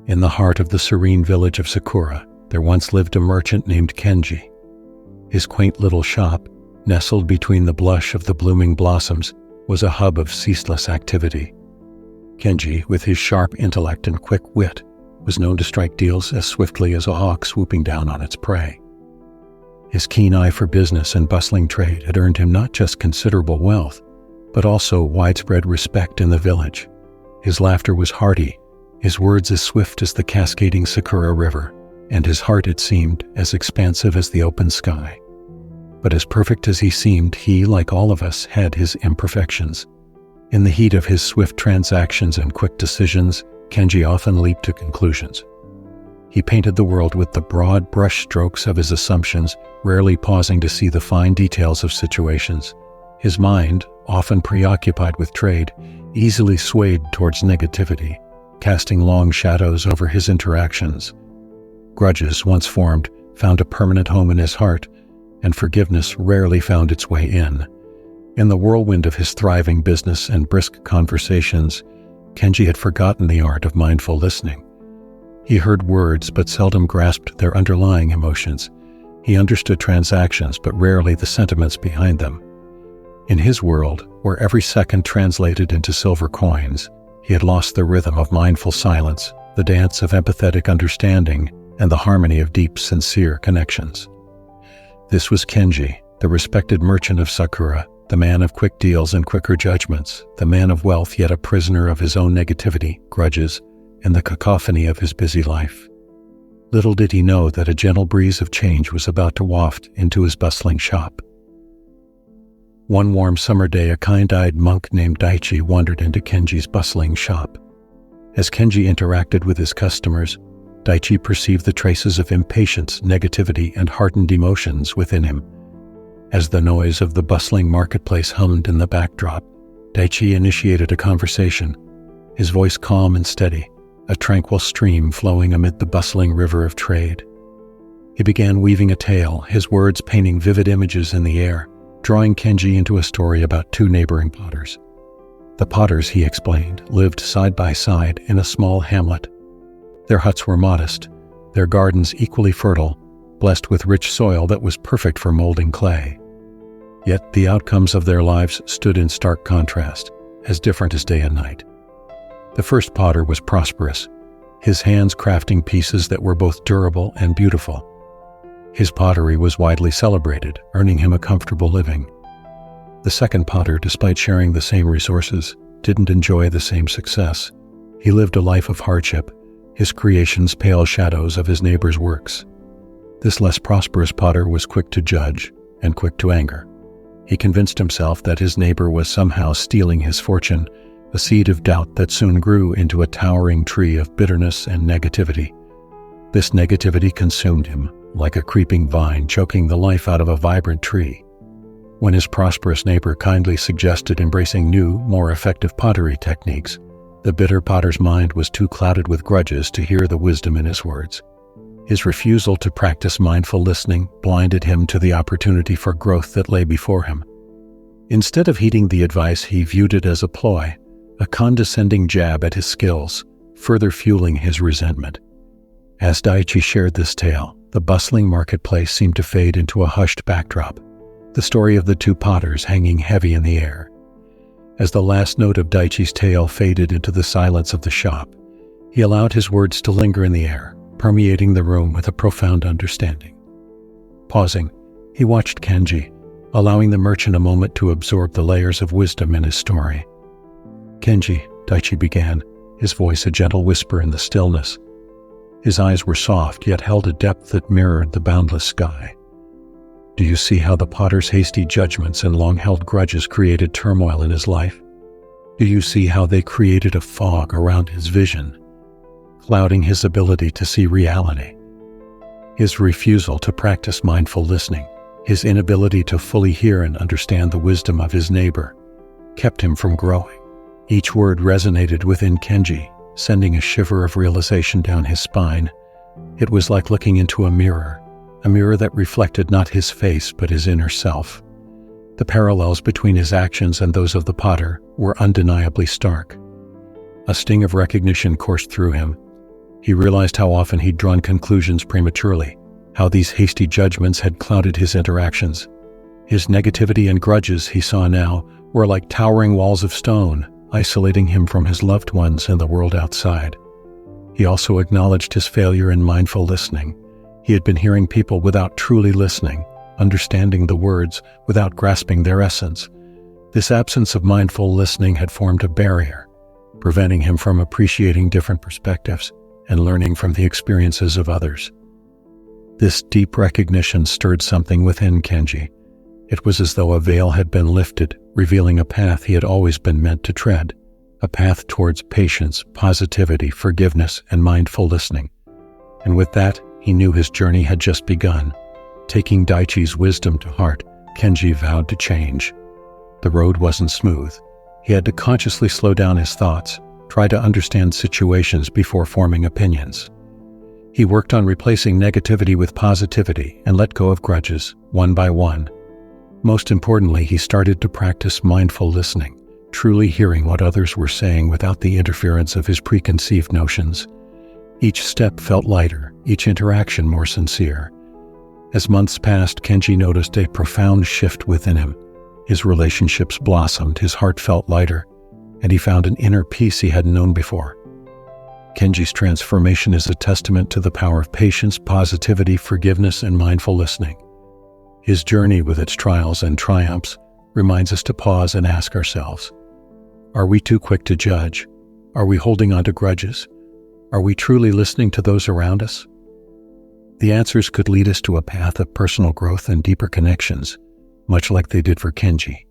In the heart of the serene village of Sakura, there once lived a merchant named Kenji. His quaint little shop, nestled between the blush of the blooming blossoms, was a hub of ceaseless activity. Kenji, with his sharp intellect and quick wit, was known to strike deals as swiftly as a hawk swooping down on its prey. His keen eye for business and bustling trade had earned him not just considerable wealth, but also widespread respect in the village. His laughter was hearty, his words as swift as the cascading Sakura River, and his heart, it seemed, as expansive as the open sky. But as perfect as he seemed, he, like all of us, had his imperfections. In the heat of his swift transactions and quick decisions, Kenji often leaped to conclusions. He painted the world with the broad brush strokes of his assumptions, rarely pausing to see the fine details of situations. His mind, often preoccupied with trade, easily swayed towards negativity, casting long shadows over his interactions. Grudges, once formed, found a permanent home in his heart, and forgiveness rarely found its way in. In the whirlwind of his thriving business and brisk conversations, Kenji had forgotten the art of mindful listening. He heard words but seldom grasped their underlying emotions. He understood transactions but rarely the sentiments behind them. In his world, where every second translated into silver coins, he had lost the rhythm of mindful silence, the dance of empathetic understanding, and the harmony of deep, sincere connections. This was Kenji, the respected merchant of Sakura, the man of quick deals and quicker judgments, the man of wealth yet a prisoner of his own negativity, grudges, and the cacophony of his busy life. Little did he know that a gentle breeze of change was about to waft into his bustling shop. One warm summer day, a kind-eyed monk named Daichi wandered into Kenji's bustling shop. As Kenji interacted with his customers, Daichi perceived the traces of impatience, negativity, and hardened emotions within him. As the noise of the bustling marketplace hummed in the backdrop, Daichi initiated a conversation, his voice calm and steady, a tranquil stream flowing amid the bustling river of trade. He began weaving a tale, his words painting vivid images in the air, drawing Kenji into a story about two neighboring potters. The potters, he explained, lived side by side in a small hamlet. Their huts were modest, their gardens equally fertile, blessed with rich soil that was perfect for molding clay. Yet the outcomes of their lives stood in stark contrast, as different as day and night. The first potter was prosperous, his hands crafting pieces that were both durable and beautiful. His pottery was widely celebrated, earning him a comfortable living. The second potter, despite sharing the same resources, didn't enjoy the same success. He lived a life of hardship, his creations pale shadows of his neighbor's works. This less prosperous potter was quick to judge and quick to anger. He convinced himself that his neighbor was somehow stealing his fortune, a seed of doubt that soon grew into a towering tree of bitterness and negativity. This negativity consumed him, like a creeping vine choking the life out of a vibrant tree. When his prosperous neighbor kindly suggested embracing new, more effective pottery techniques, the bitter potter's mind was too clouded with grudges to hear the wisdom in his words. His refusal to practice mindful listening blinded him to the opportunity for growth that lay before him. Instead of heeding the advice, he viewed it as a ploy, a condescending jab at his skills, further fueling his resentment. As Daichi shared this tale, the bustling marketplace seemed to fade into a hushed backdrop, the story of the two potters hanging heavy in the air. As the last note of Daichi's tale faded into the silence of the shop, he allowed his words to linger in the air, permeating the room with a profound understanding. Pausing, he watched Kenji, allowing the merchant a moment to absorb the layers of wisdom in his story. "Kenji," Daichi began, his voice a gentle whisper in the stillness. His eyes were soft, yet held a depth that mirrored the boundless sky. "Do you see how the potter's hasty judgments and long-held grudges created turmoil in his life? Do you see how they created a fog around his vision, clouding his ability to see reality? His refusal to practice mindful listening, his inability to fully hear and understand the wisdom of his neighbor, kept him from growing." Each word resonated within Kenji, sending a shiver of realization down his spine. It was like looking into a mirror that reflected not his face but his inner self. The parallels between his actions and those of the potter were undeniably stark. A sting of recognition coursed through him. He realized how often he'd drawn conclusions prematurely, how these hasty judgments had clouded his interactions. His negativity and grudges, he saw now, were like towering walls of stone, isolating him from his loved ones and the world outside. He also acknowledged his failure in mindful listening. He had been hearing people without truly listening, understanding the words without grasping their essence. This absence of mindful listening had formed a barrier, preventing him from appreciating different perspectives and learning from the experiences of others. This deep recognition stirred something within Kenji. It was as though a veil had been lifted, revealing a path he had always been meant to tread, a path towards patience, positivity, forgiveness, and mindful listening. And with that, he knew his journey had just begun. Taking Daichi's wisdom to heart, Kenji vowed to change. The road wasn't smooth. He had to consciously slow down his thoughts, try to understand situations before forming opinions. He worked on replacing negativity with positivity and let go of grudges, one by one. Most importantly, he started to practice mindful listening, truly hearing what others were saying without the interference of his preconceived notions. Each step felt lighter, each interaction more sincere. As months passed, Kenji noticed a profound shift within him. His relationships blossomed, his heart felt lighter, and he found an inner peace he hadn't known before. Kenji's transformation is a testament to the power of patience, positivity, forgiveness, and mindful listening. His journey with its trials and triumphs reminds us to pause and ask ourselves, are we too quick to judge? Are we holding on to grudges? Are we truly listening to those around us? The answers could lead us to a path of personal growth and deeper connections, much like they did for Kenji.